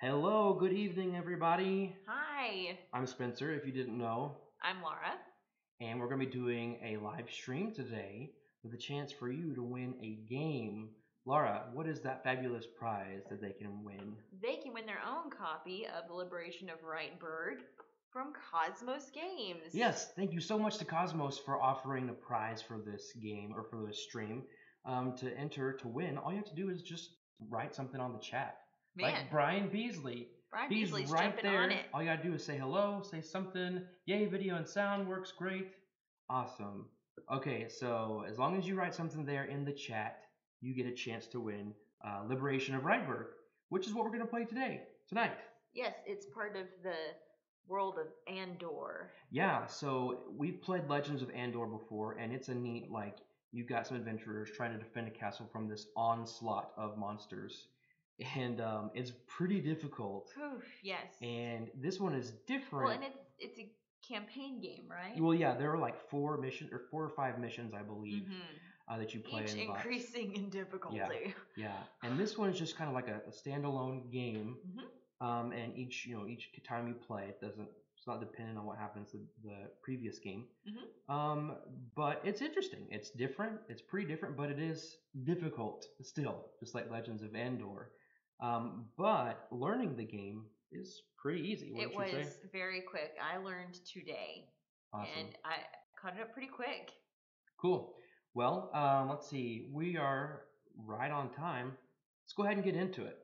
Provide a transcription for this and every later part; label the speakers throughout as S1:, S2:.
S1: Hello, good evening, everybody.
S2: Hi,
S1: I'm Spencer, if you didn't know,
S2: I'm Lara.
S1: and we're going to be doing a live stream today with a chance for you to win a game. Lara, what is that fabulous prize that they can win?
S2: They can win their own copy of The Liberation of Rietburg from KOSMOS Games.
S1: Yes, thank you so much to KOSMOS for offering the prize for this game or for this stream. To enter to win, all you have to do is just write something on the chat.
S2: Man.
S1: Like Brian Beasley.
S2: Brian
S1: He's
S2: Beasley's
S1: right
S2: jumping
S1: there.
S2: on it.
S1: All you gotta do is say hello, say something. Yay, video and sound works great. Awesome. Okay, so as long as you write something there in the chat, you get a chance to win Liberation of Rietburg, which is what we're gonna play tonight.
S2: Yes, it's part of the world of Andor.
S1: Yeah, so we've played Legends of Andor before, and it's a neat, like, you've got some adventurers trying to defend a castle from this onslaught of monsters. And it's pretty difficult.
S2: Oof, yes.
S1: And this one is different.
S2: Well, and it's a campaign game, right?
S1: Well, yeah, there are like 4 or 5 missions, I believe, that you play
S2: Each
S1: in the box.
S2: increasing in difficulty.
S1: Yeah. And this one is just kind of like a standalone game. And each time you play, it's not dependent on what happens in the previous game. But it's interesting. It's different. It's pretty different, but it is difficult still, just like Legends of Andor. But learning the game is pretty easy.
S2: It was very quick. I learned today.
S1: Awesome.
S2: And I caught it up pretty quick.
S1: Cool. Well, let's see. We are right on time. Let's go ahead and get into it.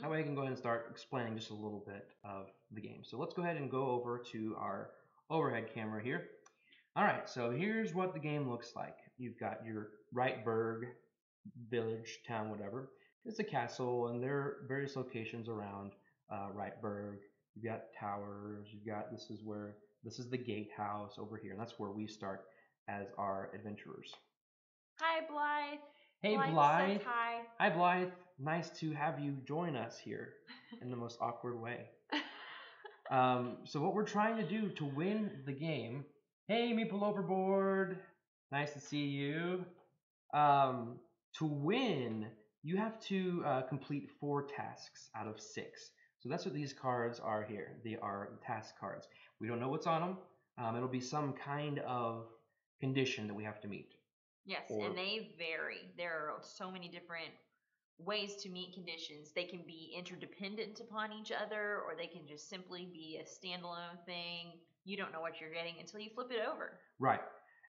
S1: That way I can go ahead and start explaining just a little bit of the game. So let's go ahead and go over to our overhead camera here. All right, so here's what the game looks like. You've got your Rietburg village, town, whatever. It's a castle, and there are various locations around Rietburg. You've got towers. This is the gatehouse over here, and that's where we start as our adventurers.
S2: Hi, Blythe.
S1: Hey,
S2: Blythe. Says hi.
S1: Hi, Blythe. Nice to have you join us here in the most awkward way. So what we're trying to do to win the game. Hey, Meeple Overboard. Nice to see you. To win, you have to complete 4 tasks out of 6. So that's what these cards are here. They are task cards. We don't know what's on them. It'll be some kind of condition that we have to meet.
S2: Yes, and they vary. There are so many different ways to meet conditions. They can be interdependent upon each other, or they can just simply be a standalone thing. You don't know what you're getting until you flip it over. Right.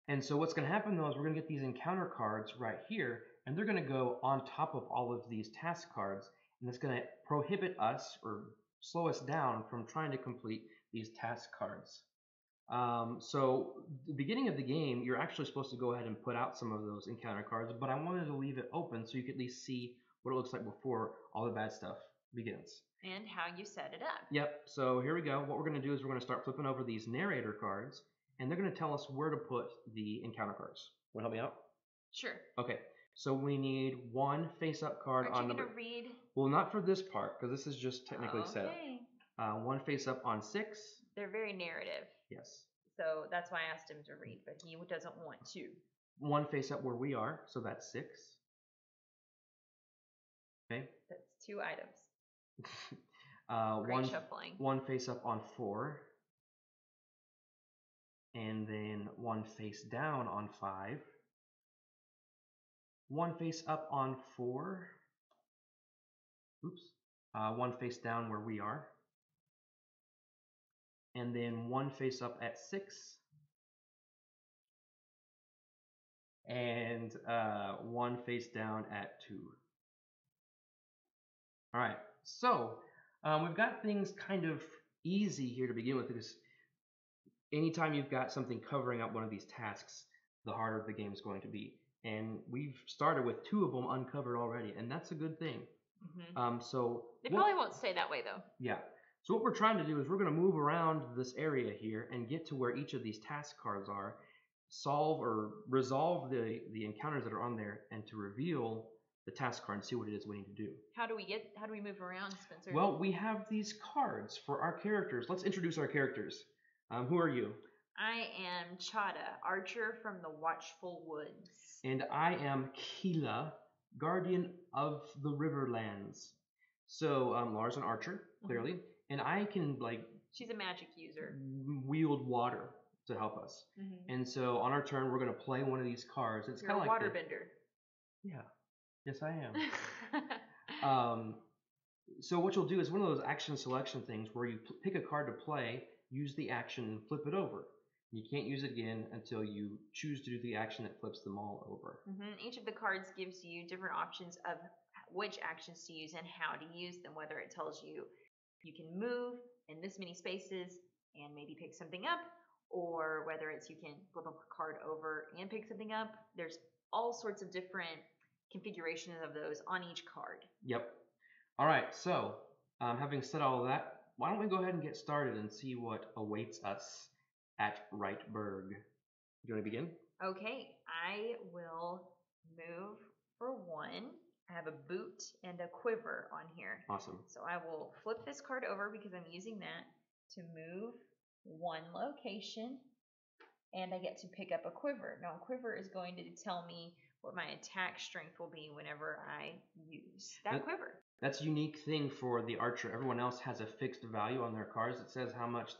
S1: And so what's going to happen, though, is we're going to get these encounter cards right here, and they're going to go on top of all of these task cards, and it's going to prohibit us or slow us down from trying to complete these task cards. So the beginning of the game, you're actually supposed to go ahead and put out some of those encounter cards, but I wanted to leave it open so you could at least see what it looks like before all the bad stuff begins.
S2: And how you set it up.
S1: Yep, so here we go. What we're going to do is we're going to start flipping over these narrator cards, and they're going to tell us where to put the encounter cards. Want to help me out?
S2: Sure.
S1: Okay, so we need 1 face-up card on
S2: number... Aren't you going to read?
S1: Well, not for this part, because this is just technically set up. 1 face-up on 6.
S2: They're very narrative.
S1: Yes.
S2: So that's why I asked him to read, but he doesn't want to.
S1: 1 face-up where we are, so that's 6. Okay.
S2: That's 2 items.
S1: Great
S2: shuffling.
S1: 1 face up on 4. And then 1 face down on 5. 1 face up on 4. Oops. 1 face down where we are. And then 1 face up at 6. And 1 face down at 2. All right, so we've got things kind of easy here to begin with, because anytime you've got something covering up one of these tasks, the harder the game is going to be. And we've started with 2 of them uncovered already, and that's a good thing. So
S2: they probably won't stay that way, though.
S1: Yeah. So what we're trying to do is we're going to move around this area here and get to where each of these task cards are, solve or resolve the encounters that are on there, and to reveal the task card and see what it is we need to do.
S2: How do we move around, Spencer?
S1: Well, we have these cards for our characters. Let's introduce our characters. Who are you?
S2: I am Chada, archer from the Watchful Woods.
S1: And I am Keela, guardian of the Riverlands. So Lara's an archer, clearly, and I can like.
S2: She's a magic user.
S1: Wield water to help us, and so on our turn we're going to play one of these cards. It's kind of like
S2: water bender.
S1: Yeah, yes I am. So what you'll do is one of those action selection things where you pick a card to play, use the action, and flip it over. You can't use it again until you choose to do the action that flips them all over.
S2: Each of the cards gives you different options of which actions to use and how to use them, whether it tells you you can move in this many spaces and maybe pick something up, or whether it's you can flip a card over and pick something up. There's all sorts of different configurations of those on each card.
S1: Yep. All right, so having said all of that, why don't we go ahead and get started and see what awaits us at Rietburg. You want to begin?
S2: Okay, I will move for one. I have a boot and a quiver on here.
S1: Awesome.
S2: So I will flip this card over because I'm using that to move one location, and I get to pick up a quiver. Now, a quiver is going to tell me what my attack strength will be whenever I use that quiver.
S1: That's a unique thing for the archer. Everyone else has a fixed value on their cards that says how much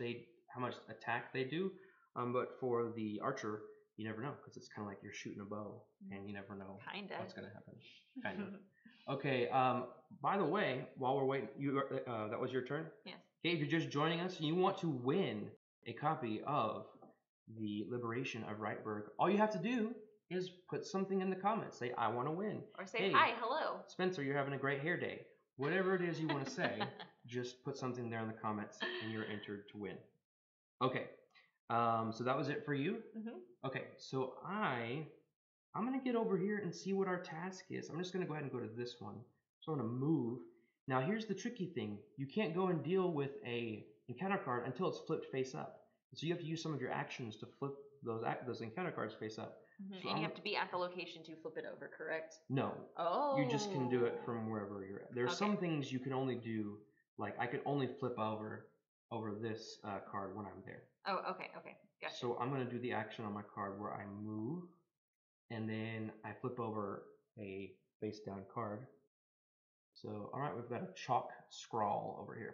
S1: attack they do. But for the archer, you never know because it's kind of like you're shooting a bow, and you never know what's going to happen. Kind of. Okay. By the way, while we're waiting, that was your turn?
S2: Yes.
S1: Okay. If you're just joining us and you want to win a copy of the Liberation of Rietburg, all you have to do is put something in the comments. Say, I want to win.
S2: Or say, hey, hi, hello.
S1: Spencer, you're having a great hair day. Whatever it is you want to say, just put something there in the comments and you're entered to win. Okay. So that was it for you? Okay, so I'm going to get over here and see what our task is. I'm just going to go ahead and go to this one. So I'm going to move. Now here's the tricky thing. You can't go and deal with a encounter card until it's flipped face up. So you have to use some of your actions to flip those encounter cards face up. So
S2: and you have to be at the location to flip it over, correct?
S1: No.
S2: Oh.
S1: You just can do it from wherever you're at. There's some things you can only do, like I can only flip over this card when I'm there.
S2: Oh, okay, gotcha.
S1: So I'm going to do the action on my card where I move, and then I flip over a face down card. So, all right, we've got a chalk scrawl over here.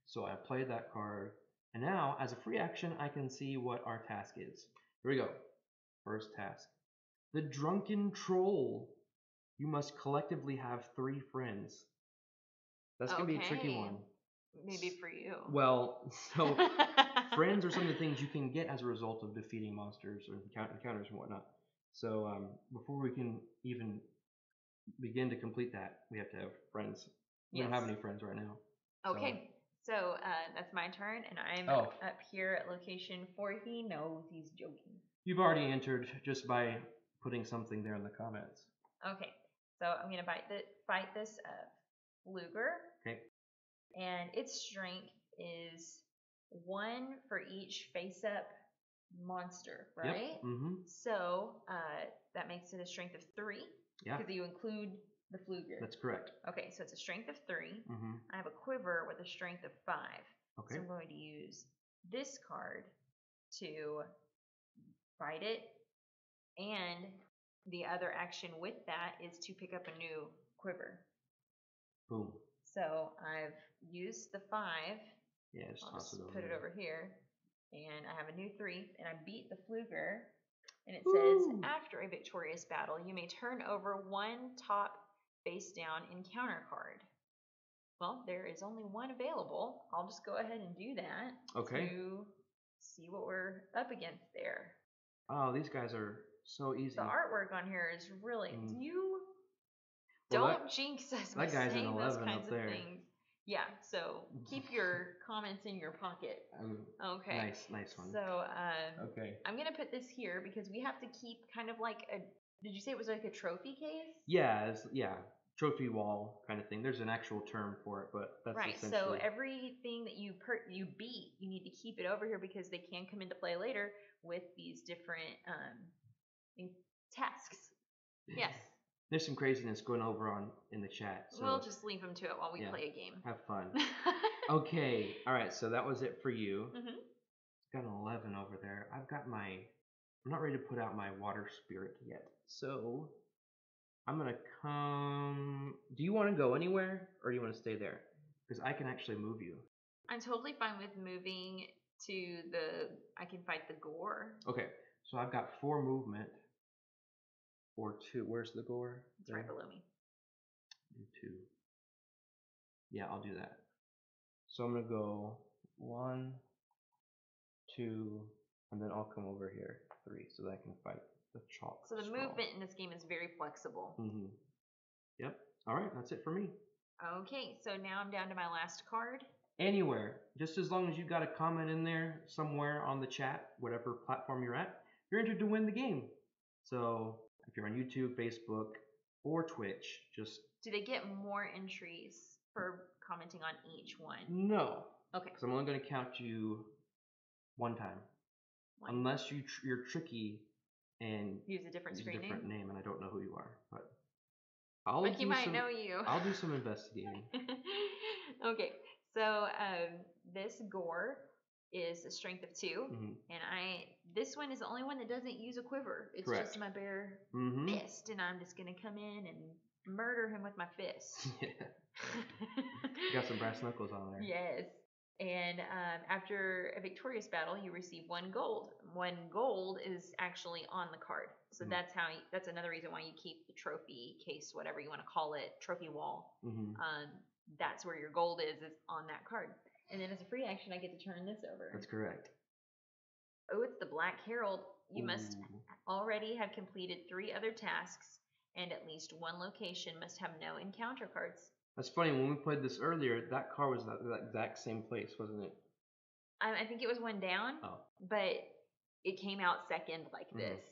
S1: So I played that card, and now as a free action, I can see what our task is. Here we go. First task. The Drunken Troll. You must collectively have 3 friends. That's going to be a tricky one.
S2: Maybe for you.
S1: Well, so friends are some of the things you can get as a result of defeating monsters or encounters and whatnot. So before we can even begin to complete that, we have to have friends. We don't have any friends right now.
S2: Okay, so that's my turn, and I'm up here at location 4. He knows he's joking.
S1: You've already entered just by putting something there in the comments.
S2: Okay, so I'm going to fight this Luger.
S1: Okay.
S2: And its strength is 1 for each face-up monster, right?
S1: Yep.
S2: So that makes it a strength of 3.
S1: Yeah.
S2: Because you include the Fluger.
S1: That's correct.
S2: Okay, so it's a strength of 3. I have a quiver with a strength of 5.
S1: Okay.
S2: So I'm going to use this card to fight it, and the other action with that is to pick up a new quiver.
S1: Boom.
S2: So I've used the 5.
S1: Yeah, just
S2: I'll just put it over here. And I have a new 3. And I beat the Fluger. And it says, after a victorious battle, you may turn over 1 top face down encounter card. Well, there is only 1 available. I'll just go ahead and do that.
S1: Okay.
S2: To see what we're up against there.
S1: Oh, these guys are so easy.
S2: The artwork on here is really...
S1: Well,
S2: Don't jinx us by saying those kinds of things. Yeah, so keep your comments in your pocket. Okay.
S1: Nice one.
S2: So
S1: okay.
S2: I'm going to put this here because we have to keep kind of like a, did you say it was like a trophy case?
S1: Yeah, trophy wall kind of thing. There's an actual term for it, but that's
S2: right.
S1: essentially...
S2: So everything that you beat, you need to keep it over here because they can come into play later with these different tasks. Yes.
S1: There's some craziness going over in the chat. So
S2: we'll just leave them to it while we play a game.
S1: Have fun. Okay. All right. So that was it for you. Got an 11 over there. I'm not ready to put out my water spirit yet. So I'm gonna come. Do you want to go anywhere, or do you want to stay there? Because I can actually move you.
S2: I'm totally fine with moving to I can fight the gore.
S1: Okay, so I've got 4 movement. Or 2. Where's the gore?
S2: It's right below me.
S1: 2. Yeah, I'll do that. So I'm gonna go 1, 2, and then I'll come over here 3, so that I can fight the chalk.
S2: So the movement in this game is very flexible.
S1: Mm-hmm. Yep. All right, that's it for me.
S2: Okay, so now I'm down to my last card.
S1: Anywhere, just as long as you've got a comment in there somewhere on the chat, whatever platform you're at, you're entered to win the game. So if you're on YouTube, Facebook, or Twitch, just...
S2: Do they get more entries for commenting on each one?
S1: No.
S2: Okay.
S1: Because I'm only going to count you 1 time. Unless you're tricky and
S2: use a different screen
S1: name, and I don't know who you are. But
S2: he might know you.
S1: I'll do some investigating.
S2: Okay. So this gore is a strength of 2, and this one is the only one that doesn't use a quiver. It's
S1: Correct.
S2: just my bare fist, and I'm just gonna come in and murder him with my fist.
S1: Yeah. You got some brass knuckles on there.
S2: Yes. And after a victorious battle, you receive 1 gold. 1 gold is actually on the card, so that's another reason why you keep the trophy case, whatever you want to call it, trophy wall. That's where your gold is on that card. And then as a free action, I get to turn this over.
S1: That's correct.
S2: Oh, it's the Black Herald. You must already have completed 3 other tasks, and at least 1 location must have no encounter cards.
S1: That's funny. When we played this earlier, that car was that exact same place, wasn't it?
S2: I think it was 1 down, but it came out second like this,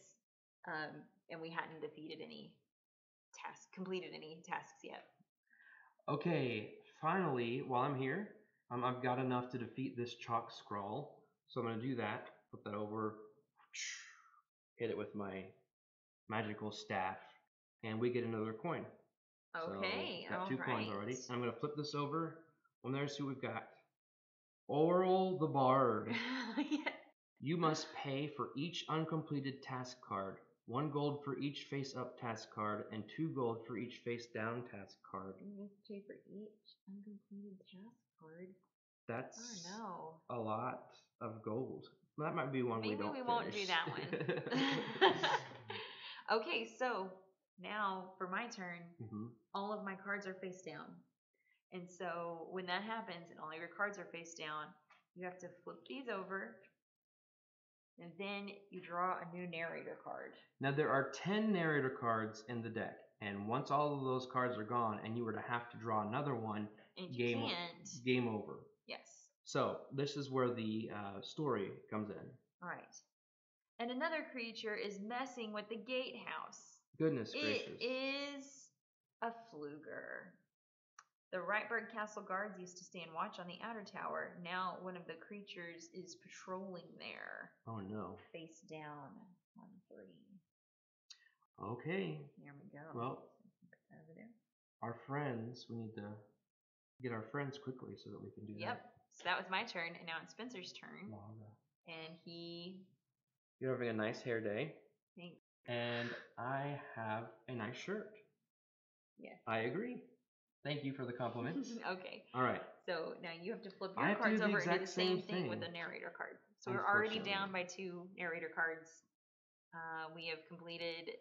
S2: and we hadn't completed any tasks yet.
S1: Okay, finally, while I'm here, I've got enough to defeat this chalk scroll, so I'm going to do that, flip that over, hit it with my magical staff, and we get another coin.
S2: Okay,
S1: so got 2 coins already. I'm going to flip this over, and there's who we've got. Oral the Bard.
S2: Yeah.
S1: You must pay for each uncompleted task card. 1 gold for each face-up task card, and 2 gold for each face-down task card.
S2: You must pay for each uncompleted task card?
S1: That's
S2: a
S1: lot of gold. That might be one we don't
S2: Maybe we won't do that one. Okay, so now for my turn, all of my cards are face down. And so when that happens and all your cards are face down, you have to flip these over, and then you draw a new narrator card.
S1: Now there are 10 narrator cards in the deck, and once all of those cards are gone and you were to have to draw another one, game over.
S2: Yes.
S1: So this is where the story comes in.
S2: All right. And another creature is messing with the gatehouse.
S1: Goodness gracious.
S2: It is a Pfluger. The Rietburg Castle guards used to stand watch on the outer tower. Now one of the creatures is patrolling there.
S1: Oh no.
S2: Face down on 3.
S1: Okay.
S2: Here we go.
S1: Well,
S2: over there.
S1: Our friends, we need to get our friends quickly so that we can do that.
S2: Yep. So that was my turn, and now it's Spencer's turn. And
S1: You're having a nice hair day.
S2: Thanks.
S1: And I have a nice shirt.
S2: Yes.
S1: I agree. Thank you for the compliments.
S2: Okay.
S1: All right.
S2: So now you have to flip your cards over and do the same thing with a narrator card. So we're already down by 2 narrator cards. We have completed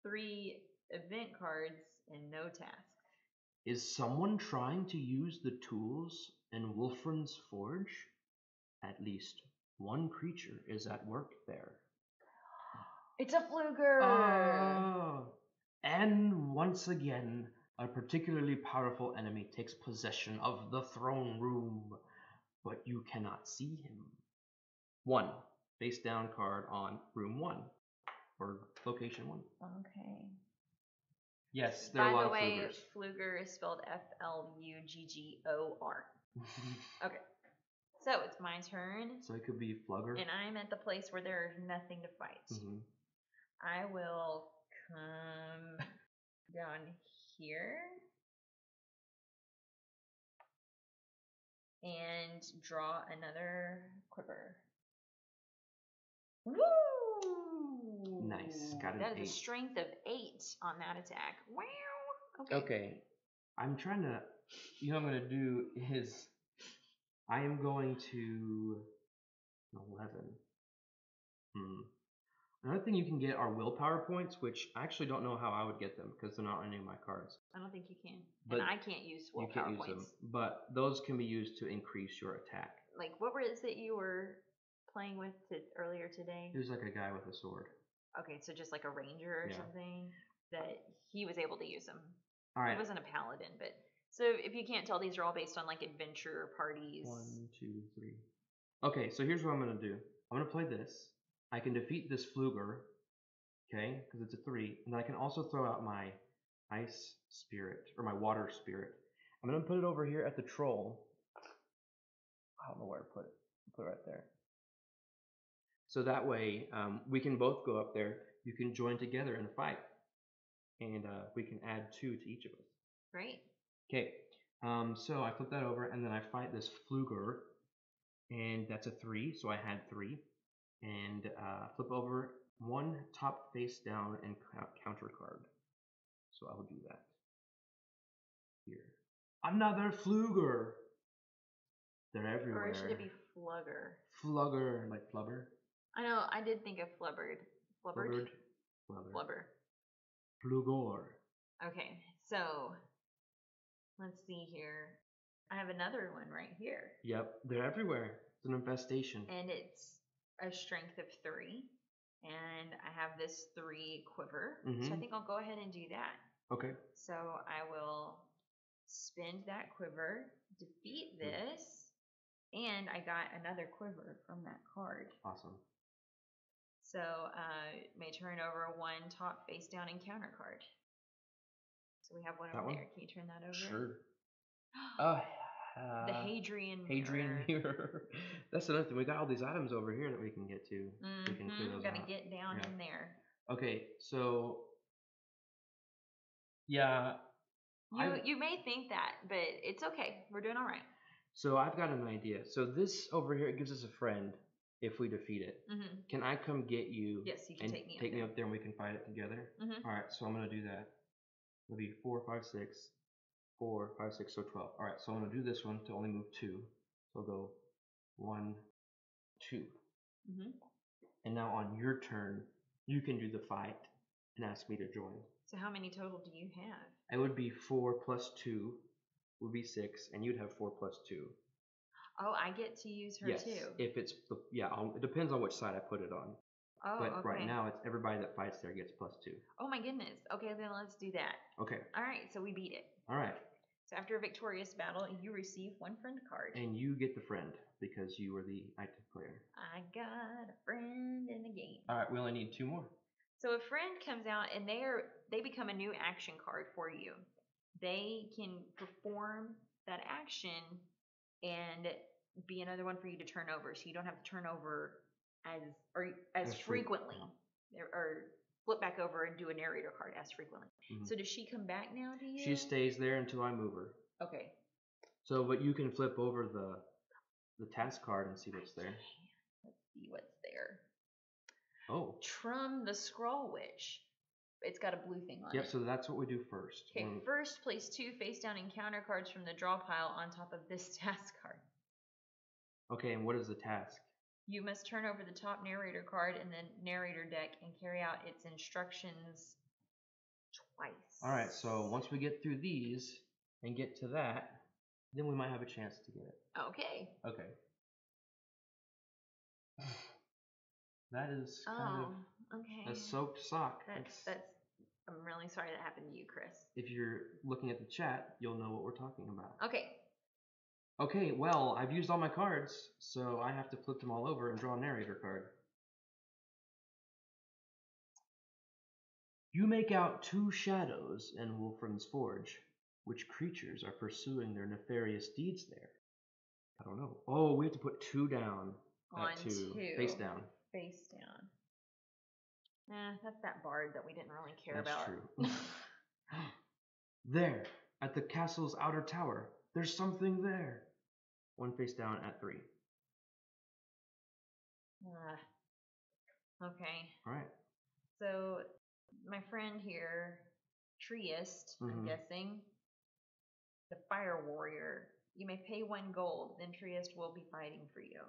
S2: 3 event cards and no tasks.
S1: Is someone trying to use the tools in Wolfram's Forge? At least 1 creature is at work there.
S2: It's a Pfluger!
S1: Oh. And once again, a particularly powerful enemy takes possession of the throne room, but you cannot see him. 1 face down card on room 1 or location 1.
S2: Okay.
S1: Yes, there are a lot of Pflugers. By the way,
S2: Pfluger is spelled F-L-U-G-G-O-R. Okay. So it's my turn.
S1: So it could be Pflugger.
S2: And I'm at the place where there's nothing to fight. I will come down here and draw another quiver. Woo!
S1: Nice. Got an
S2: That
S1: 8.
S2: is a strength of 8 on that attack. Wow.
S1: Okay. I'm trying to. You know what I'm going to do is I am going to 11. Another thing you can get are willpower points, which I actually don't know how I would get them because they're not on any of my cards.
S2: I don't think you can.
S1: But
S2: and I can't use willpower
S1: you can't use
S2: points.
S1: them, but those can be used to increase your attack.
S2: Like, what was it you were playing with earlier today?
S1: It was like a guy with a sword.
S2: Okay, so just like a ranger or something, that he was able to use them.
S1: All right.
S2: He wasn't a paladin, but so if you can't tell, these are all based on like adventure parties.
S1: 1, 2, 3. Okay, so here's what I'm going to do. I'm going to play this. I can defeat this Fluger, okay, because it's a 3, and I can also throw out my ice spirit or my water spirit. I'm going to put it over here at the troll. I don't know where to put it. I'll put it right there. So that way we can both go up there. You can join together in a fight, and we can add 2 to each of us.
S2: Great.
S1: Okay, so I flip that over, and then I fight this Fluger, and that's a 3, so I had 3. And flip over 1 top face down and counter card. So I will do that. Here. Another Fluger! They're everywhere.
S2: Or should it be Flugger?
S1: Flugger, like flubber?
S2: I know, I did think of Flubbered. Flubbered?
S1: Flubber.
S2: Flubber.
S1: Flugor.
S2: Okay, so let's see here. I have another one right here.
S1: Yep, they're everywhere. It's an infestation.
S2: And it's a strength of 3. And I have this 3 quiver. So I think I'll go ahead and do that.
S1: Okay.
S2: So I will spend that quiver, defeat this, and I got another quiver from that card.
S1: Awesome.
S2: So may turn over 1 top face down and counter card. So we have one over there. Can you turn that over?
S1: Sure.
S2: The Hadrian
S1: Mirror. That's another thing. We got all these items over here that we can get to. We can clear those
S2: Gotta
S1: out.
S2: get down in there.
S1: Okay, so yeah.
S2: You may think that, but it's okay. We're doing all right.
S1: So I've got an idea. So this over here, it gives us a friend if we defeat it. Can I come get you?
S2: Yes, you can
S1: and
S2: take me
S1: up there and we can fight it together? All right, so I'm going to do that. It'll be 4, 5, 6. 4, 5, 6, so 12. All right, so I'm going to do this one to only move 2. So I'll go 1, 2. And now on your turn, you can do the fight and ask me to join.
S2: So how many total do you have?
S1: It would be 4 plus 2 would be 6, and you'd have 4 plus 2.
S2: Oh, I get to use her
S1: yes,
S2: too.
S1: If it's it depends on which side I put it on.
S2: Oh,
S1: but
S2: okay.
S1: Right now, it's everybody that fights there gets plus 2.
S2: Oh my goodness. Okay, then let's do that.
S1: Okay.
S2: All right, so we beat it.
S1: All right.
S2: So after a victorious battle, you receive 1 friend card.
S1: And you get the friend because you were the active player.
S2: I got a friend in the game.
S1: All right, we only need 2 more.
S2: So a friend comes out and they become a new action card for you. They can perform that action and be another one for you to turn over. So you don't have to turn over as frequently or flip back over and do a narrator card as frequently. So does she come back now to you?
S1: She stays there until I move her.
S2: Okay.
S1: So, but you can flip over the task card and see what's there.
S2: Let's see what's there.
S1: Oh.
S2: Trum the Scroll Witch. It's got a blue thing on it.
S1: Yep, so that's what we do first.
S2: Okay, first place 2 face down encounter cards from the draw pile on top of this task card. Okay,
S1: and what is the task?
S2: You must turn over the top narrator card in the narrator deck and carry out its instructions twice.
S1: All right, so once we get through these and get to that, then we might have a chance to get it.
S2: Okay.
S1: Okay. That is kind of a soaked sock.
S2: I'm really sorry that happened to you, Chris.
S1: If you're looking at the chat, you'll know what we're talking about.
S2: Okay.
S1: Okay, well, I've used all my cards, so I have to flip them all over and draw a narrator card. You make out 2 shadows in Wolfram's Forge. Which creatures are pursuing their nefarious deeds there? I don't know. Oh, we have to put 2 down.
S2: On 2.
S1: Face down.
S2: Face down. That's that bard that we didn't really care about.
S1: That's true. There, at the castle's outer tower, there's something there. 1 face down at 3.
S2: Okay.
S1: All right.
S2: So my friend here, Treeist, I'm guessing, the Fire Warrior. You may pay 1 gold, then Treeist will be fighting for you.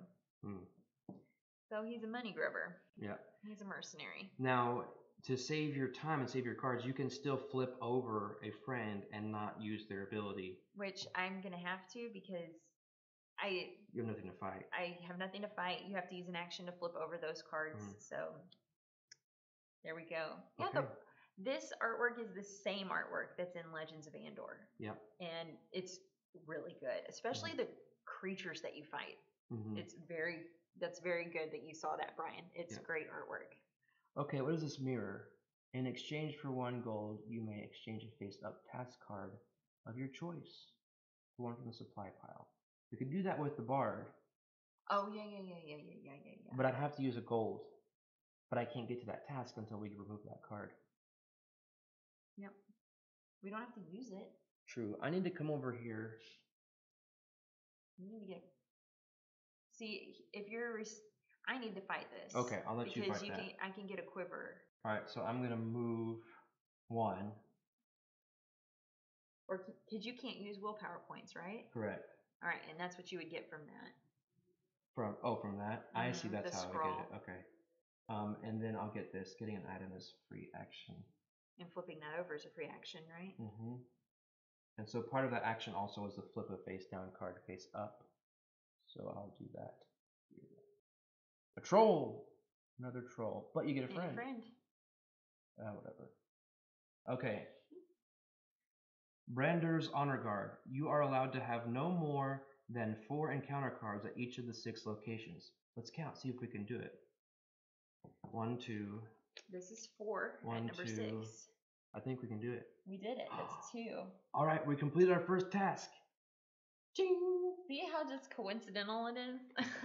S2: So he's a money grubber.
S1: Yeah.
S2: He's a mercenary.
S1: Now, to save your time and save your cards, you can still flip over a friend and not use their ability.
S2: Which I'm going to have to because
S1: you have nothing to fight.
S2: I have nothing to fight. You have to use an action to flip over those cards. So there we go. Yeah,
S1: okay.
S2: This artwork is the same artwork that's in Legends of Andor.
S1: Yep.
S2: And it's really good, especially the creatures that you fight. That's very good that you saw that, Brian. It's great artwork.
S1: Okay, what is this mirror? In exchange for 1 gold, you may exchange a face-up task card of your choice for one from the supply pile. You could do that with the bard.
S2: Oh, yeah.
S1: But I'd have to use a gold. But I can't get to that task until we remove that card.
S2: Yep. We don't have to use it.
S1: True. I need to come over here.
S2: You need to get... See, if you're... I need to fight this.
S1: Okay, I'll let you fight that.
S2: Because I can get a quiver.
S1: Alright, so I'm going to move 1.
S2: Or, because you can't use willpower points, right?
S1: Correct.
S2: Alright, and that's what you would get from that.
S1: From that? I see, that's how
S2: scroll.
S1: I get it. Okay. And then I'll get this. Getting an item is free action.
S2: And flipping that over is a free action, right?
S1: And so part of that action also is to flip a face down card face up. So I'll do that. A troll! Another troll. But you get a friend. Whatever. Okay. Brander's Honor Guard. You are allowed to have no more than 4 encounter cards at each of the 6 locations. Let's count, see if we can do it. 1, 2.
S2: This is 4
S1: 1,
S2: at number
S1: 2.
S2: 6.
S1: I think we can do it.
S2: We did it. That's 2.
S1: All right, we completed our first task.
S2: Ching! See how just coincidental it is?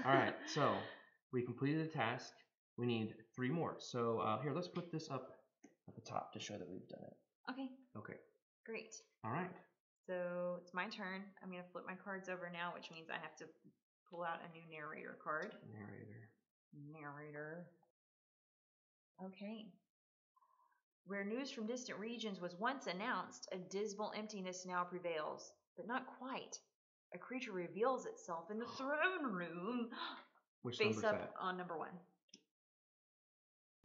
S1: All right, so we completed the task. We need 3 more. So here, let's put this up at the top to show that we've done it.
S2: Okay.
S1: Okay.
S2: Great.
S1: All right.
S2: So it's my turn. I'm going to flip my cards over now, which means I have to pull out a new narrator card. Narrator. Okay. Where news from distant regions was once announced, a dismal emptiness now prevails, but not quite. A creature reveals itself in the throne room.
S1: Which
S2: face up
S1: that?
S2: On number 1.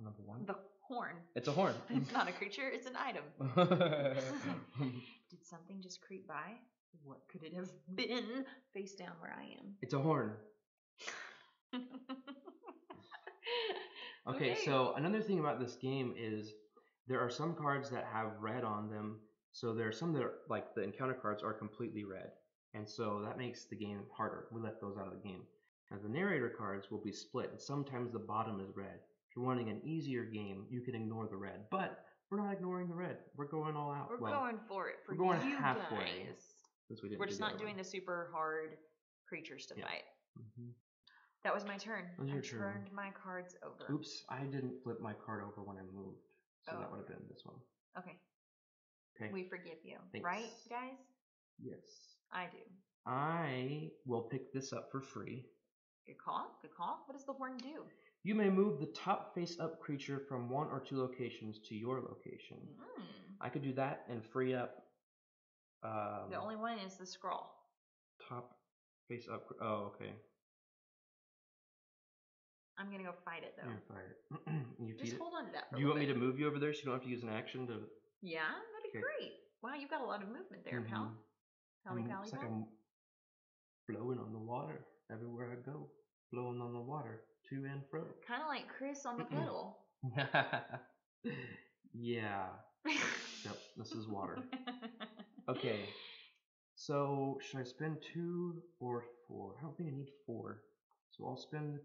S1: Number 1?
S2: The horn.
S1: It's a horn.
S2: It's not a creature, it's an item. Did something just creep by? What could it have been? Face down where I am.
S1: It's a horn. Okay, so another thing about this game is there are some cards that have red on them. So there are some that are, like the encounter cards are completely red. And so that makes the game harder. We left those out of the game. Now the narrator cards will be split, and sometimes the bottom is red. If you're wanting an easier game, you can ignore the red. But we're not ignoring the red. We're going all out.
S2: We're going for it.
S1: We're going
S2: you
S1: halfway.
S2: Guys. We're just not doing the super hard creatures to fight. That was my turn.
S1: That was your turn.
S2: I turned my cards over.
S1: Oops, I didn't flip my card over when I moved. So that would have been this one.
S2: Okay.
S1: Okay.
S2: We forgive you.
S1: Thanks.
S2: Right, guys?
S1: Yes.
S2: I do.
S1: I will pick this up for free.
S2: Good call. Good call. What does the horn do?
S1: You may move the top face-up creature from 1 or 2 locations to your location. I could do that and free up...
S2: the only one is the scroll.
S1: Top face-up... Oh, okay.
S2: I'm going to go fight it, though.
S1: Yeah, fight it. You
S2: just hold on to that for a
S1: Do you want
S2: bit.
S1: me to move you over there so you don't have to use an action to...
S2: Yeah, that'd be great. Wow, you've got a lot of movement there, pal.
S1: It's like I'm blowing on the water everywhere I go. Blowing on the water, to and fro.
S2: Kind of like Chris on the pedal.
S1: Yeah. Yep, this is water. Okay. So, should I spend 2 or 4? I don't think I need 4. So I'll spend...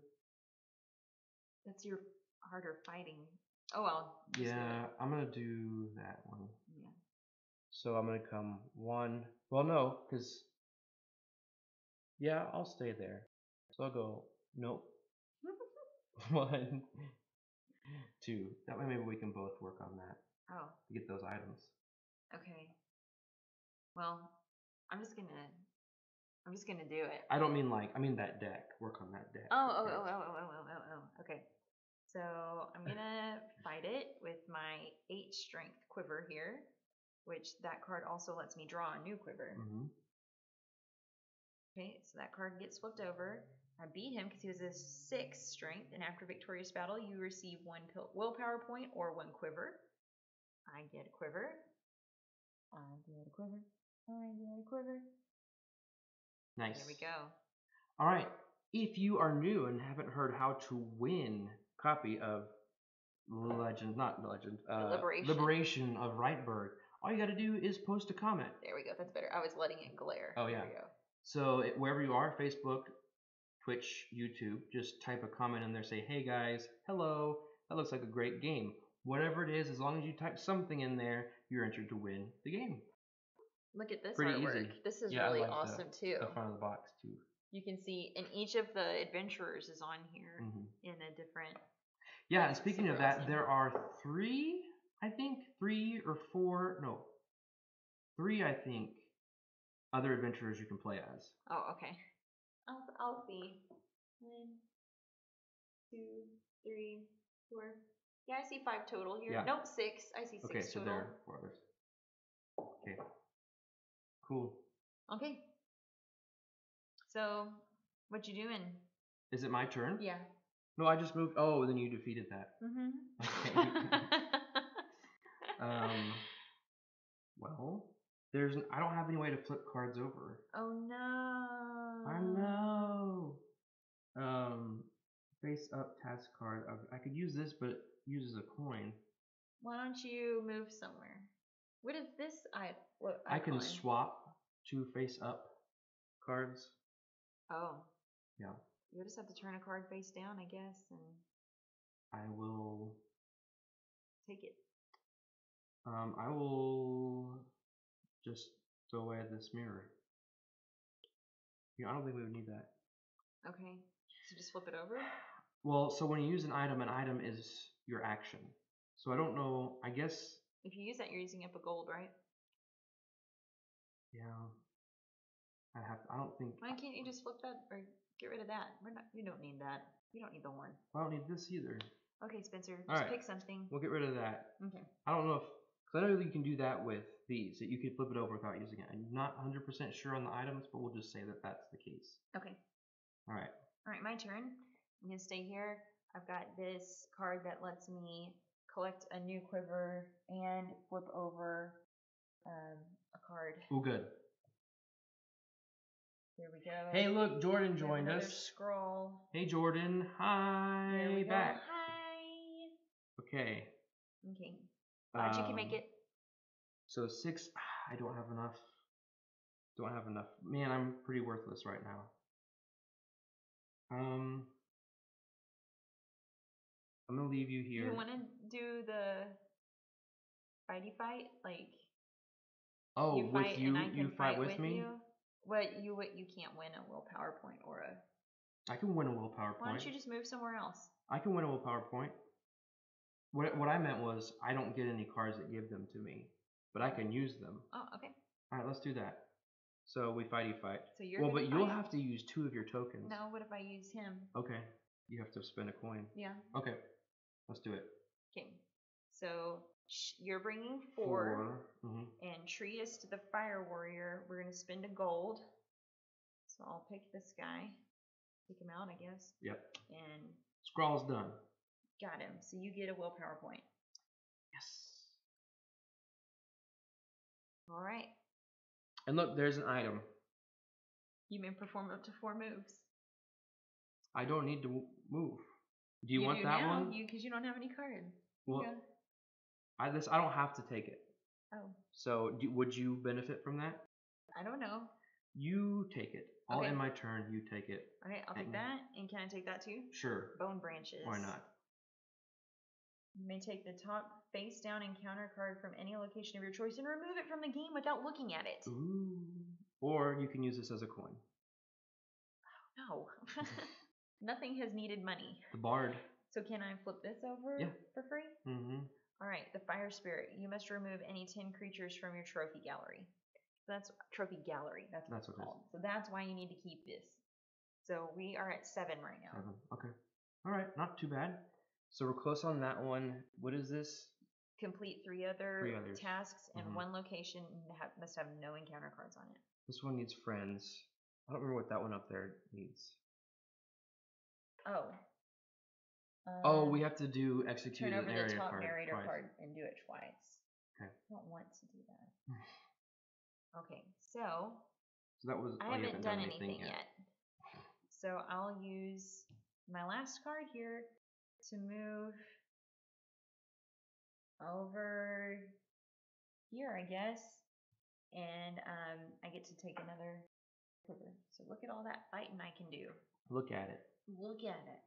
S2: That's your harder fighting. Oh, well.
S1: Yeah, I'm going to do that one.
S2: Yeah.
S1: So I'm going to come 1. Well, no, because... Yeah, I'll stay there. So I'll go, nope. 1, 2. That way maybe we can both work on that.
S2: Oh.
S1: To get those items.
S2: Okay. Well, I'm just gonna do it.
S1: I don't mean like, I mean that deck. Work on that deck.
S2: Oh. Okay. So I'm going to fight it with my 8 strength quiver here, which that card also lets me draw a new quiver. Okay, so that card gets flipped over. I beat him because he was a 6 strength, and after victorious battle, you receive 1 willpower point or 1 quiver. I get a quiver. I get a quiver. I get a quiver.
S1: Nice.
S2: There we go.
S1: All right. If you are new and haven't heard how to win a copy of Liberation of Rietburg, all you got to do is post a comment.
S2: There we go. That's better. I was letting it glare.
S1: Oh, yeah.
S2: There we go.
S1: So wherever you are, Facebook, Twitch, YouTube, just type a comment in there. Say, hey, guys, hello. That looks like a great game. Whatever it is, as long as you type something in there, you're entered to win the game.
S2: Look at this
S1: Pretty
S2: artwork.
S1: easy.
S2: This is
S1: Yeah,
S2: really
S1: I like
S2: awesome, too.
S1: The front of the box, too.
S2: You can see, and each of the adventurers is on here in a different...
S1: Yeah, and speaking of that, there are 3, I think, 3 or 4, no, 3, I think, other adventurers you can play as.
S2: Oh, okay. I'll see. 1, 2, 3, 4. Yeah, I see 5 total here.
S1: Yeah.
S2: Nope, 6. I see 6
S1: okay, so
S2: total.
S1: there are 4 others. Okay. Cool.
S2: Okay. So, what you doing?
S1: Is it my turn?
S2: Yeah.
S1: No, I just moved. Oh, then you defeated that. Okay. Well, I don't have any way to flip cards over.
S2: Oh no.
S1: I know. Face up task card. I could use this, but it uses a coin.
S2: Why don't you move somewhere? What is this?
S1: I can swap 2 face up cards.
S2: Oh.
S1: Yeah.
S2: You'll just have to turn a card face down, I guess, and
S1: I will
S2: take it.
S1: I will just throw away this mirror. I don't think we would need that.
S2: Okay. So just flip it over?
S1: Well, so when you use an item is your action. So I don't know, I guess...
S2: If you use that, you're using up a gold, right?
S1: Yeah. I don't think...
S2: Why can't you just flip that, or get rid of that? You don't need that. You don't need the horn.
S1: I don't need this either.
S2: Okay, Spencer, just pick something.
S1: We'll get rid of that.
S2: Okay.
S1: I don't know if... Because I know you can do that with these, that you can flip it over without using it. I'm not 100% sure on the items, but we'll just say that that's the case.
S2: Okay.
S1: All right.
S2: All right, my turn. I'm going to stay here. I've got this card that lets me collect a new quiver and flip over a card.
S1: Oh, good.
S2: There we go.
S1: Hey, look, Jordan joined us.
S2: Scroll.
S1: Hey, Jordan. Hi.
S2: There we go.
S1: Back.
S2: Hi.
S1: Okay.
S2: Okay. Glad you can make it.
S1: So 6. I don't have enough. Don't have enough. Man, I'm pretty worthless right now. I'm gonna leave you here.
S2: You want to do the fighty fight, like?
S1: Oh,
S2: you fight
S1: with you?
S2: And I can
S1: you fight with me?
S2: You? You can't win a willpower point or a.
S1: I can win a willpower point.
S2: Why don't you just move somewhere else?
S1: I can win a willpower point. What I meant was I don't get any cards that give them to me, but I can use them.
S2: Oh, okay.
S1: All right, let's do that. So we fight.
S2: So you're
S1: but you'll have to use 2 of your tokens.
S2: No, what if I use him?
S1: Okay. You have to spend a coin.
S2: Yeah.
S1: Okay. Let's do it.
S2: Okay. So you're bringing 4.
S1: Mm-hmm.
S2: And Trius to the Fire Warrior, we're going to spend a gold. So I'll pick this guy. Pick him out, I guess.
S1: Yep.
S2: And
S1: Scrawl's done.
S2: Got him. So you get a willpower point.
S1: Yes.
S2: All right.
S1: And look, there's an item.
S2: You may perform up to 4 moves.
S1: I don't need to move. Do you want that one?
S2: Because you don't have any cards.
S1: Well,
S2: okay.
S1: I don't have to take it.
S2: Oh.
S1: So would you benefit from that?
S2: I don't know.
S1: You take it. I'll
S2: Okay.
S1: end my turn. You take it.
S2: Okay, I'll take that. And can I take that too?
S1: Sure.
S2: Bone branches.
S1: Why not?
S2: You may take the top face down encounter card from any location of your choice and remove it from the game without looking at it.
S1: Ooh. Or you can use this as a coin.
S2: Oh, no. Nothing has needed money.
S1: The Bard.
S2: So can I flip this over for free?
S1: Mm-hmm.
S2: All right, the Fire Spirit. You must remove any 10 creatures from your trophy gallery. That's trophy gallery. That's what it's called. So that's why you need to keep this. So we are at 7 right now.
S1: 7. Okay. All right. Not too bad. So we're close on that one. What is this?
S2: Complete three other
S1: others.
S2: tasks and one location must have no encounter cards on it.
S1: This one needs friends. I don't remember what that one up there needs.
S2: Oh.
S1: We have to do execute
S2: turn over
S1: narrator
S2: the top
S1: card
S2: narrator
S1: twice.
S2: card and do it twice.
S1: Okay.
S2: I don't want to do that. Okay, so
S1: that was.
S2: I haven't done anything yet. So I'll use my last card here to move over here, I guess, and I get to take another quiver. So look at all that fighting I can do.
S1: Look at it.
S2: Look at it.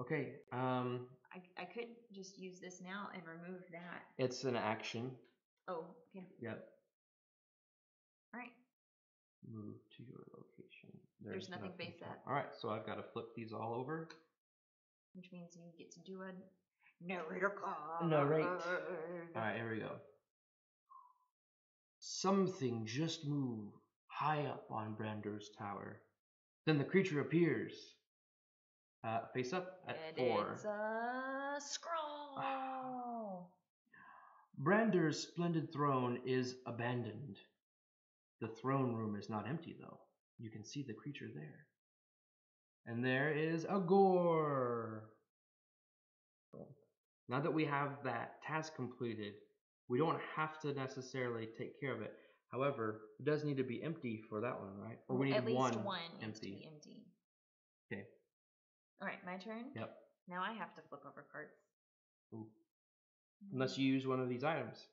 S1: Okay.
S2: I could just use this now and remove that.
S1: It's an action.
S2: Oh, okay.
S1: Yep.
S2: All right.
S1: Move to your location.
S2: There's nothing face up.
S1: All right, so I've got to flip these all over.
S2: Which means you get to do a narrator card.
S1: Narrate. All right, here we go. Something just moved high up on Brander's tower. Then the creature appears. Face up at 4.
S2: It's a scroll.
S1: Brander's splendid throne is abandoned. The throne room is not empty, though. You can see the creature there. And there is a gore. Now that we have that task completed, we don't have to necessarily take care of it. However, it does need to be empty for that one, right? Or we need
S2: at least one
S1: empty.
S2: needs to be empty.
S1: Okay.
S2: All right, my turn?
S1: Yep.
S2: Now I have to flip over cards.
S1: Ooh. Unless you use one of these items.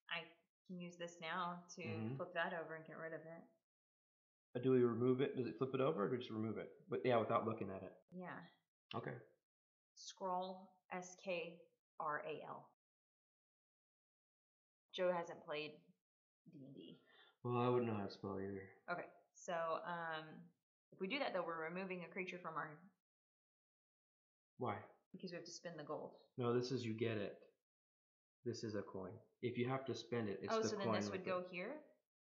S2: I can use this now to flip that over and get rid of it.
S1: Do we remove it? Does it flip it over, or do we just remove it? But yeah, without looking at it.
S2: Yeah.
S1: Okay.
S2: Scroll, S-K-R-A-L. Joe hasn't played D&D.
S1: Well, I wouldn't know how to spell either.
S2: Okay, so if we do that, though, we're removing a creature from our...
S1: Why?
S2: Because we have to spend the gold.
S1: No, this is you get it. This is a coin. If you have to spend it, it's the coin.
S2: Oh, so then this would go here?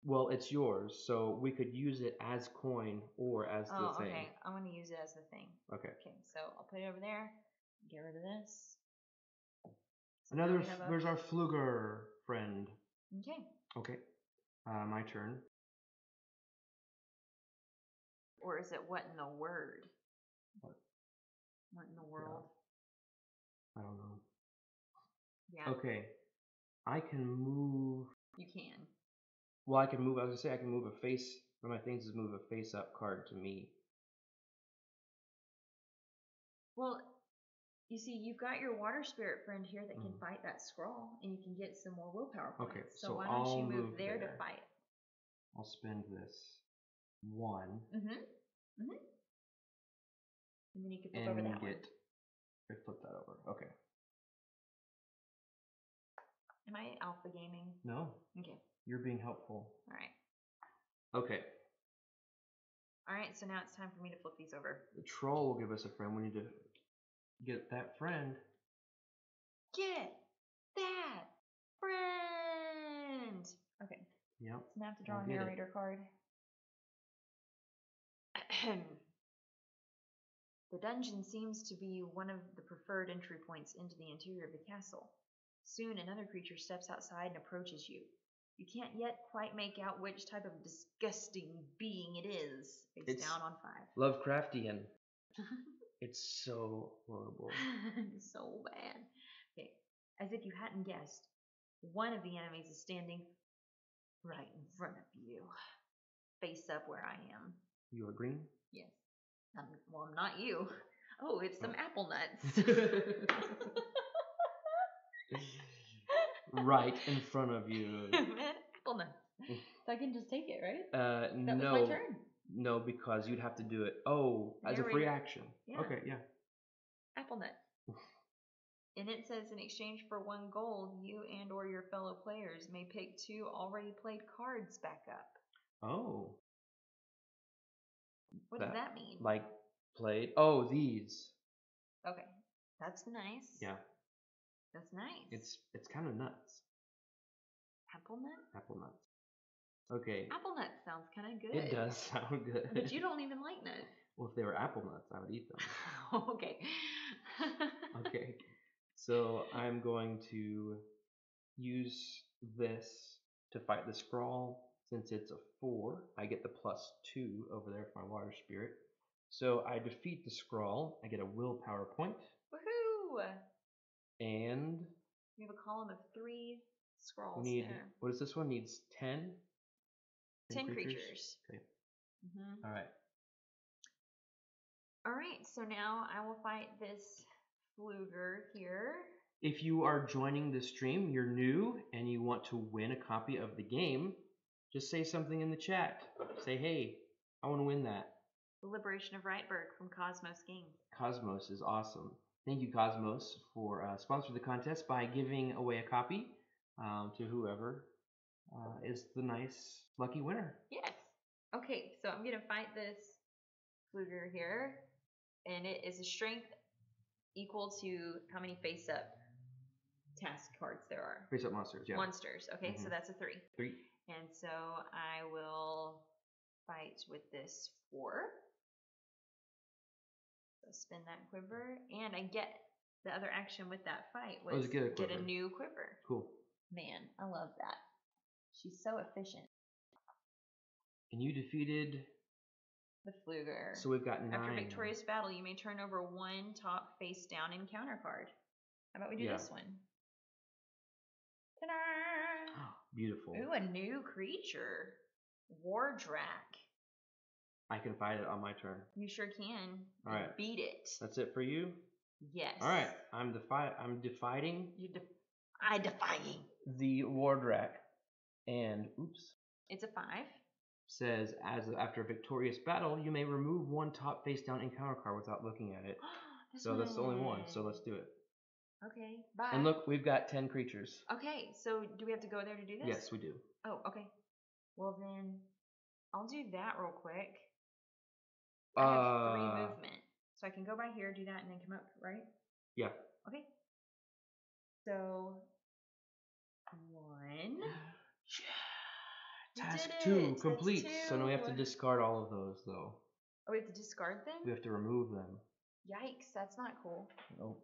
S1: Well, it's yours, so we could use it as coin or as the thing.
S2: Okay. I want to use it as the thing.
S1: Okay.
S2: Okay, so I'll put it over there. Get rid of this.
S1: So where's our Fluger friend?
S2: Okay.
S1: Okay. My turn.
S2: Or is it what in the word?
S1: What?
S2: What in the world?
S1: Yeah. I don't know.
S2: Yeah.
S1: Okay. I can move.
S2: You can.
S1: Well, I can move. I was gonna say I can move a face. One of my things is move a face-up card to me.
S2: Well, you see, you've got your water spirit friend here that can fight that scroll, and you can get some more willpower points.
S1: Okay,
S2: so why don't you move there to fight?
S1: I'll spend this 1.
S2: And then you can flip over that one.
S1: Flip that over. Okay.
S2: Am I alpha gaming?
S1: No.
S2: Okay.
S1: You're being helpful.
S2: All right.
S1: Okay.
S2: All right, so now it's time for me to flip these over.
S1: The troll will give us a friend. We need to get that friend.
S2: Get that friend! Okay.
S1: Yep.
S2: So now I have to draw a narrator card. The dungeon seems to be one of the preferred entry points into the interior of the castle. Soon another creature steps outside and approaches you. You can't yet quite make out which type of disgusting being it is. It's down on 5.
S1: Lovecraftian. It's so horrible.
S2: So bad. Okay. As if you hadn't guessed, one of the enemies is standing right in front of you. Face up where I am.
S1: You are green?
S2: Yes. I'm not you. Oh, it's some apple nuts.
S1: Right in front of you.
S2: Apple nuts. So I can just take it, right?
S1: No.
S2: That was my turn.
S1: No, because you'd have to do it. Oh, as a free action.
S2: Yeah.
S1: Okay, yeah.
S2: Apple nut. And it says in exchange for 1 gold, you and or your fellow players may pick 2 already played cards back up.
S1: Oh.
S2: What does that mean?
S1: Like played. Oh, these.
S2: Okay. That's nice.
S1: Yeah.
S2: That's nice.
S1: It's kind of nuts.
S2: Apple nut?
S1: Apple nuts. Okay.
S2: Apple nut sounds kind of good.
S1: It does sound good.
S2: But you don't even like nuts.
S1: Well, if they were apple nuts, I would eat them.
S2: Okay.
S1: Okay. So I'm going to use this to fight the scrawl. Since it's a 4, I get the +2 over there for my water spirit. So I defeat the scrawl. I get a willpower point.
S2: Woohoo!
S1: And
S2: we have a column of 3 scrolls there.
S1: What is this one? Needs 10?
S2: 10 creatures.
S1: Okay.
S2: Mm-hmm.
S1: All right.
S2: All right, so now I will fight this Fluger here.
S1: If you are joining the stream, you're new, and you want to win a copy of the game, just say something in the chat. Say, hey, I want to win that.
S2: The Liberation of Rietburg from KOSMOS Games.
S1: KOSMOS is awesome. Thank you, KOSMOS, for sponsoring the contest by giving away a copy to whoever is the nice, lucky winner.
S2: Yes. Okay, so I'm going to fight this Fluger here, and it is a strength equal to how many face-up task cards there are.
S1: Face-up monsters, yeah.
S2: Monsters. Okay, so that's a 3.
S1: 3.
S2: And so I will fight with this 4. So spin that quiver, and I get the other action with that fight was get a new quiver.
S1: Cool.
S2: Man, I love that. She's so efficient.
S1: And you defeated
S2: the Fluger.
S1: So we've got 9.
S2: After victorious battle, you may turn over 1 top face down encounter card. How about we do this one? Ta-da!
S1: Beautiful.
S2: Ooh, a new creature. Wardrak.
S1: I can fight it on my turn.
S2: You sure can.
S1: All right.
S2: Beat it.
S1: That's it for you?
S2: Yes.
S1: All right. I'm defying.
S2: I defying.
S1: The Wardrak. And, oops.
S2: It's a 5.
S1: Says, after a victorious battle, you may remove 1 top face down encounter card without looking at it. So that's the only one. So let's do it.
S2: Okay, bye.
S1: And look, we've got 10 creatures.
S2: Okay, so do we have to go there to do this?
S1: Yes, we do.
S2: Oh, okay. Well then, I'll do that real quick. I have 3 movement. So I can go by here, do that, and then come up, right?
S1: Yeah.
S2: Okay. So, 1.
S1: Task 2 complete. So now we have to discard all of those, though.
S2: Oh, we have to discard them?
S1: We have to remove them.
S2: Yikes, that's not cool.
S1: Nope.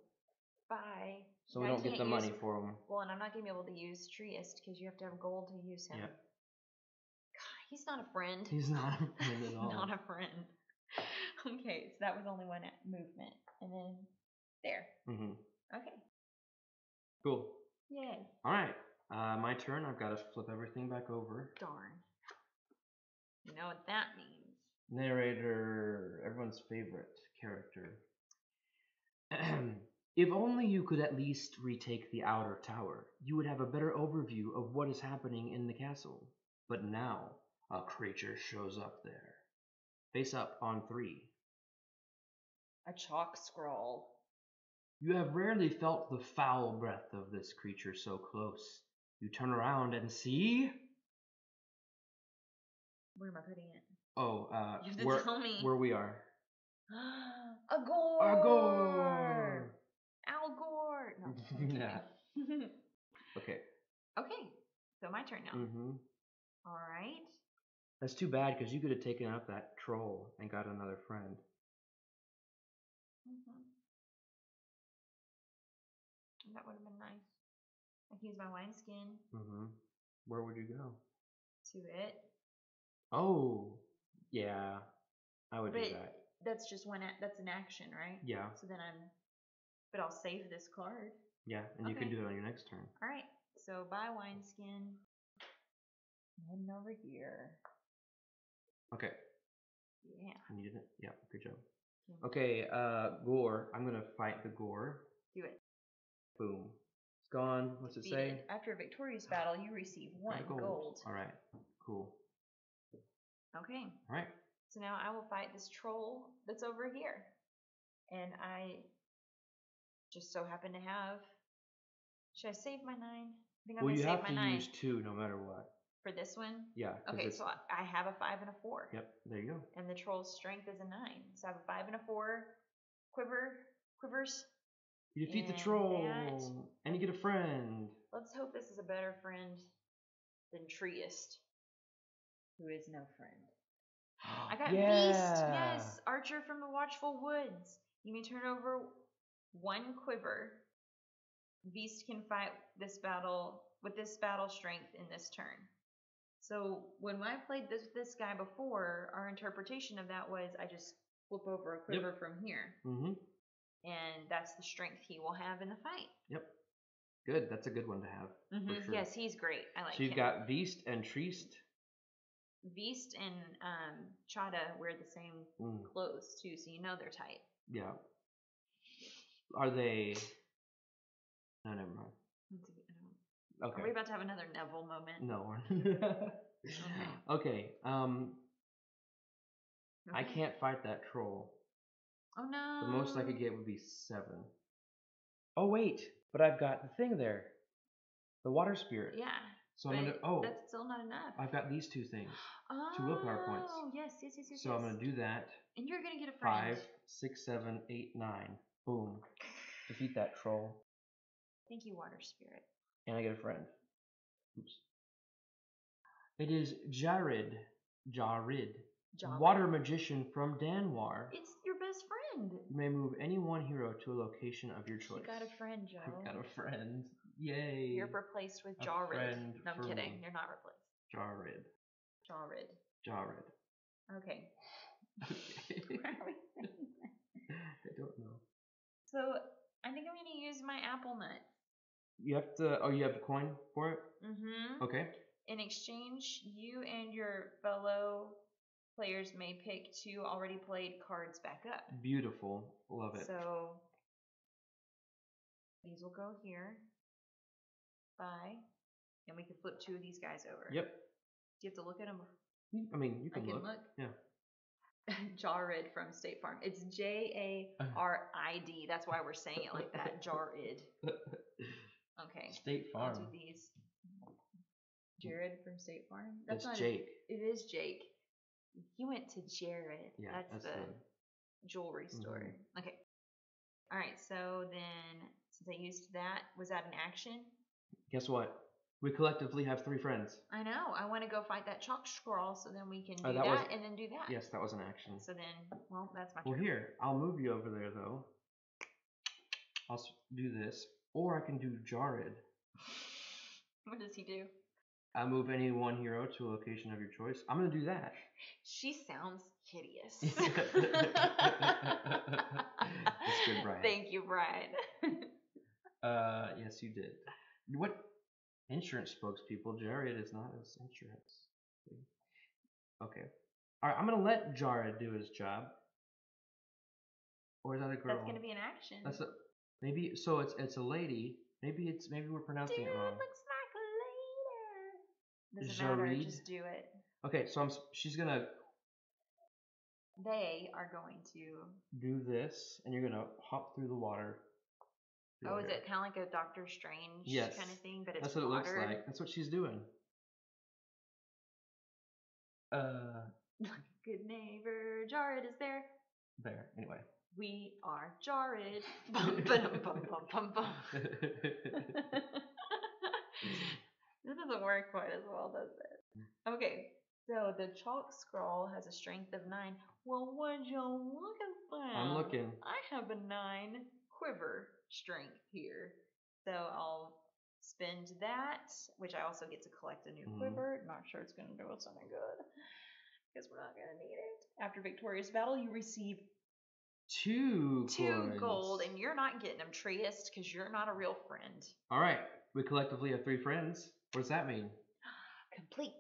S2: Bye.
S1: So we don't get the money for them.
S2: Well, and I'm not going to be able to use Triest because you have to have gold to use him.
S1: Yep.
S2: God, he's not a friend.
S1: He's not a friend at all.
S2: Not a friend. Okay, so that was only 1 movement. And then there.
S1: Mm-hmm.
S2: Okay.
S1: Cool.
S2: Yay.
S1: All right. My turn. I've got to flip everything back over.
S2: Darn. You know what that means.
S1: Narrator, everyone's favorite character. If only you could at least retake the outer tower, you would have a better overview of what is happening in the castle. But now, a creature shows up there. Face up on 3.
S2: A chalk scroll.
S1: You have rarely felt the foul breath of this creature so close. You turn around and see...
S2: Where am I putting it?
S1: Oh,
S2: you have to tell me.
S1: Where we are.
S2: A gore!
S1: A gore!
S2: Al Gore! No,
S1: yeah. Okay.
S2: Okay, so my turn now.
S1: Mm-hmm.
S2: All right.
S1: That's too bad because you could have taken out that troll and got another friend.
S2: Mm-hmm. That would have been nice. I can use my wineskin.
S1: Mm-hmm. Where would you go?
S2: To it.
S1: Oh, yeah. I would do that.
S2: That's just that's an action, right?
S1: Yeah.
S2: So then but I'll save this card.
S1: Yeah, and you can do it on your next turn.
S2: All right. So buy wineskin. Heading over here.
S1: Okay.
S2: Yeah.
S1: I needed it. Yeah, good job. Okay, gore. I'm gonna fight the gore.
S2: Do it.
S1: Boom. It's gone. What's it say?
S2: After a victorious battle, you receive 1 gold.
S1: All right. Cool.
S2: Okay.
S1: All right.
S2: So now I will fight this troll that's over here. And I just so happen to have... Should I save my 9? I think I'm going to save my 9.
S1: Well, you have to use 2 no matter what.
S2: For this one?
S1: Yeah.
S2: Okay, so I have a 5 and a 4.
S1: Yep, there you go.
S2: And the troll's strength is a 9. So I have a 5 and a 4 quivers.
S1: You defeat the troll, and you get a friend.
S2: Let's hope this is a better friend than Triest, who is no friend. I got
S1: Yeah.
S2: Beast. Yes, Archer from the Watchful Woods. You may turn over one quiver. Beast can fight this battle with this battle strength in this turn. So when I played this guy before, our interpretation of that was I just flip over a quiver from here.
S1: Mm-hmm.
S2: And that's the strength he will have in the fight.
S1: Yep. Good. That's a good one to have.
S2: Mm-hmm.
S1: For sure.
S2: Yes, he's great. I like him.
S1: So you've got Beast and Triest.
S2: Beast and Chada wear the same clothes too, so you know they're tight.
S1: Yeah. Are they? No, never mind. Okay.
S2: Are we about to have another Neville moment?
S1: No. Okay. I can't fight that troll.
S2: Oh no.
S1: The most I could get would be 7. Oh wait, but I've got the thing there. The water spirit.
S2: Yeah.
S1: So I'm gonna.
S2: That's still not enough.
S1: I've got these 2 things.
S2: Oh.
S1: 2 willpower points.
S2: Oh yes.
S1: So I'm gonna do that.
S2: And you're gonna get a friend.
S1: 5, 6, 7, 8, 9. Boom. Defeat that troll.
S2: Thank you, water spirit.
S1: And I get a friend. Oops. It is Jared. Water magician from Danwar.
S2: It's your best friend.
S1: You may move any one hero to a location of your choice.
S2: You got a friend, Joe.
S1: I got a friend. Yay.
S2: You're replaced with Jared. No, I'm kidding. You're not replaced.
S1: Jared.
S2: Okay.
S1: Okay.
S2: Why are we saying that?
S1: I don't know.
S2: So I think I'm going to use my apple nut.
S1: You have to. Oh, you have the coin for it?
S2: Mm-hmm.
S1: Okay.
S2: In exchange, you and your fellow players may pick 2 already played cards back up.
S1: Beautiful. Love it.
S2: So these will go here. Bye. And we can flip 2 of these guys over.
S1: Yep.
S2: Do you have to look at them?
S1: I mean, you can look. Yeah.
S2: Jared from State Farm. It's Jarid. That's why we're saying it like that. Jarid. Okay.
S1: State Farm.
S2: I'll do these. Jared from State Farm.
S1: That's not Jake.
S2: It is Jake. He went to Jared.
S1: Yeah,
S2: that's the jewelry store. Mm-hmm. Okay. All right. So then, since I used that, was that an action?
S1: Guess what? We collectively have 3 friends.
S2: I know. I want to go fight that chalk scroll, so then we can do that and then do that.
S1: Yes, that was an action.
S2: So then, well, that's my turn.
S1: Well, here, I'll move you over there, though. I'll do this. Or I can do Jared.
S2: What does he do?
S1: I move any one hero to a location of your choice. I'm going to do that.
S2: She sounds hideous.
S1: That's good, Brian.
S2: Thank you, Brian.
S1: Yes, you did. What? Insurance spokespeople. Jared is not as insurance. Okay. All right, I'm going to let Jared do his job. Or is that a girl?
S2: That's going to be an action.
S1: Maybe, so it's a lady. Maybe we're pronouncing it wrong.
S2: It looks like a lady. Doesn't matter, just do it.
S1: Okay, so she's going to...
S2: They are going to...
S1: do this, and you're going to hop through the water.
S2: Oh, is it kind of like a Doctor Strange kind of thing? But it's
S1: that's what
S2: water?
S1: It looks like. That's what she's doing.
S2: Good neighbor, Jared is there.
S1: There, anyway.
S2: We are Jared. Bum, ba-dum, bum, bum, bum, bum. This doesn't work quite as well, does it? Okay, so the chalk scroll has a strength of 9. Well, what you looking for?
S1: I'm looking.
S2: I have a 9 quiver strength here. So I'll spend that, which I also get to collect a new quiver. Not sure it's going to do us any good, because we're not going to need it. After victorious battle, you receive
S1: 2
S2: gold, and you're not getting them, Triest, because you're not a real friend.
S1: All right, we collectively have 3 friends. What does that mean?
S2: Complete.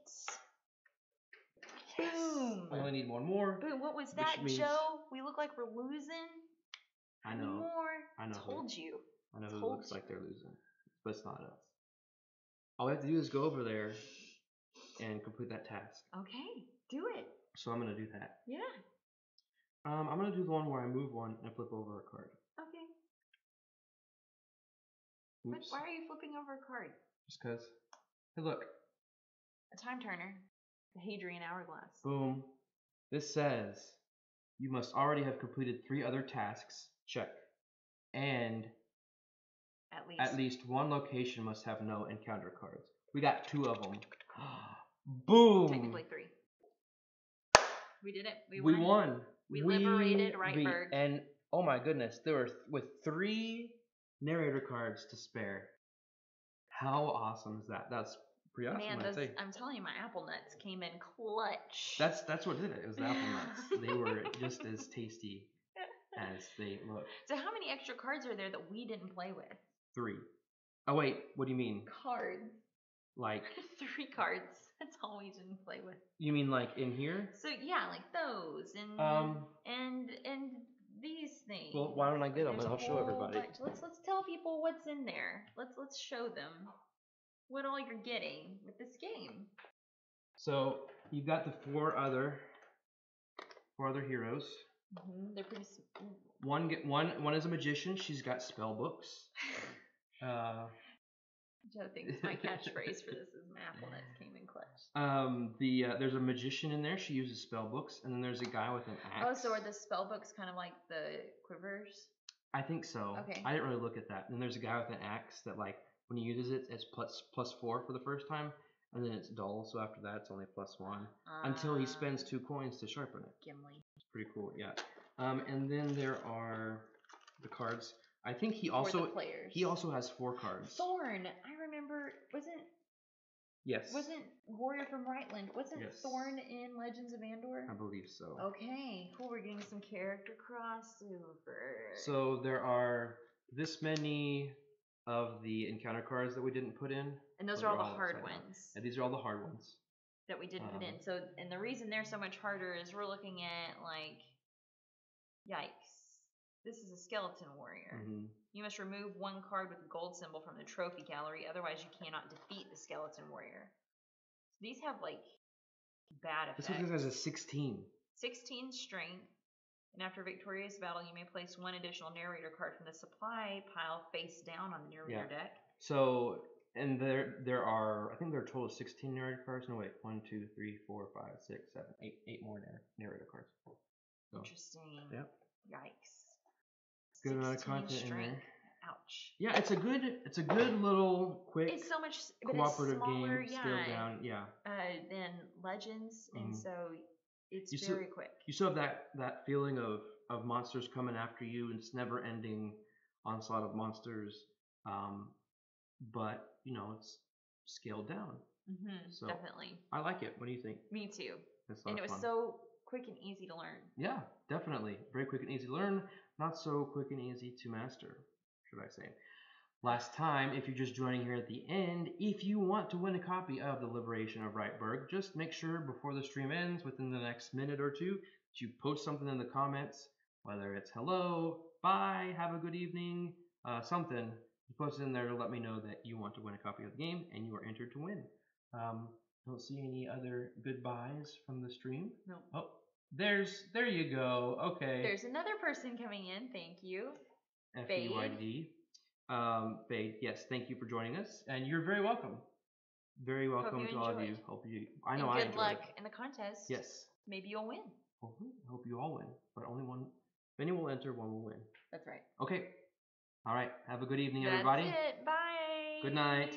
S1: Yes. Boom. We only need 1 more.
S2: Boom. What was that, Joe? We look like we're losing.
S1: I know.
S2: I told you.
S1: I know who looks like they're losing, but it's not us. All we have to do is go over there and complete that task.
S2: Okay, do it.
S1: So I'm gonna do that.
S2: Yeah.
S1: I'm gonna do the one where I move one and flip over a card.
S2: Okay.
S1: Oops.
S2: But why are you flipping over a card?
S1: Just cause. Hey, look.
S2: A time turner. The Hadrian hourglass.
S1: Boom. This says you must already have completed 3 other tasks. Check. And at least 1 location must have no encounter cards. We got 2 of them. Boom.
S2: Technically 3. We did it.
S1: We won.
S2: We liberated Rietburg.
S1: And oh my goodness, there were with 3 narrator cards to spare. How awesome is that? That's pretty awesome.
S2: Man, I'm telling you, my apple nuts came in clutch.
S1: That's what did it. It was the apple nuts. They were just as tasty as they look.
S2: So how many extra cards are there that we didn't play with?
S1: 3. Oh wait, what do you mean?
S2: Cards.
S1: Like
S2: 3 cards. That's all we didn't play with.
S1: You mean like in here?
S2: So yeah, like those and these things.
S1: Well, why don't I get them and I'll show everybody.
S2: Let's tell people what's in there. Let's show them what all you're getting with this game.
S1: So you've got the 4 other heroes.
S2: They're pretty.
S1: One is a magician. She's got spell books.
S2: Joe thinks my catchphrase for this is apple nuts came in clutch.
S1: There's a magician in there. She uses spell books, and then there's a guy with an axe.
S2: Oh, so are the spell books kind of like the quivers?
S1: I think so.
S2: Okay.
S1: I didn't really look at that. And then there's a guy with an axe that, like, when he uses it, it's plus 4 for the first time, and then it's dull. So after that, it's only +1 until he spends 2 coins to sharpen it.
S2: Gimli.
S1: It's pretty cool, yeah. And then there are the cards. I think he also has 4 cards.
S2: Thorn. I remember. Wasn't Warrior from Rhineland? Wasn't Thorn in Legends of Andor?
S1: I believe so.
S2: Okay, cool. We're getting some character crossover.
S1: So there are this many of the encounter cards that we didn't put in.
S2: And those are all the hard ones.
S1: And these are all the hard ones
S2: that we didn't put in. So, and the reason they're so much harder is we're looking at, like, yikes. This is a skeleton warrior. You must remove 1 card with a gold symbol from the trophy gallery, otherwise you cannot defeat the skeleton warrior. These have, like, bad effects.
S1: This one has a 16.
S2: 16 strength. And after a victorious battle, you may place 1 additional narrator card from the supply pile face down on the narrator deck.
S1: So, and there are, I think there are a total of 16 narrator cards. No, wait. 1, 2, 3, 4, 5, 6, 7, 8 more narrator cards. So,
S2: interesting.
S1: Yep.
S2: Yikes.
S1: Good amount of content
S2: strength.
S1: in there.
S2: Ouch.
S1: Yeah, it's a good little quick.
S2: It's so much
S1: cooperative
S2: but it's smaller,
S1: game, scaled down. Yeah.
S2: Than Legends, and so it's very quick.
S1: You still have that feeling of monsters coming after you, and it's never ending onslaught of monsters. But it's scaled down. So
S2: definitely.
S1: I like it. What do you think?
S2: Me too.
S1: And
S2: it was so quick and easy to learn.
S1: Yeah, definitely. Very quick and easy to learn. Not so quick and easy to master, should I say. Last time, if you're just joining here at the end, if you want to win a copy of The Liberation of Rietburg, just make sure before the stream ends, within the next minute or two, that you post something in the comments, whether it's hello, bye, have a good evening, something. You post it in there to let me know that you want to win a copy of the game, and you are entered to win. Don't see any other goodbyes from the stream.
S2: No.
S1: Oh, there you go. Okay.
S2: There's another person coming in. Thank you.
S1: FEYD. Fade. Yes, thank you for joining us, and you're very welcome. Very welcome to all of you. Hope you. I know I enjoyed it.
S2: Good luck in the contest.
S1: Yes.
S2: Maybe you'll win.
S1: Hope you all win, but only one. Many will enter, one will win.
S2: That's right.
S1: Okay. All right. Have a good evening, everybody.
S2: That's it. Bye.
S1: Good night.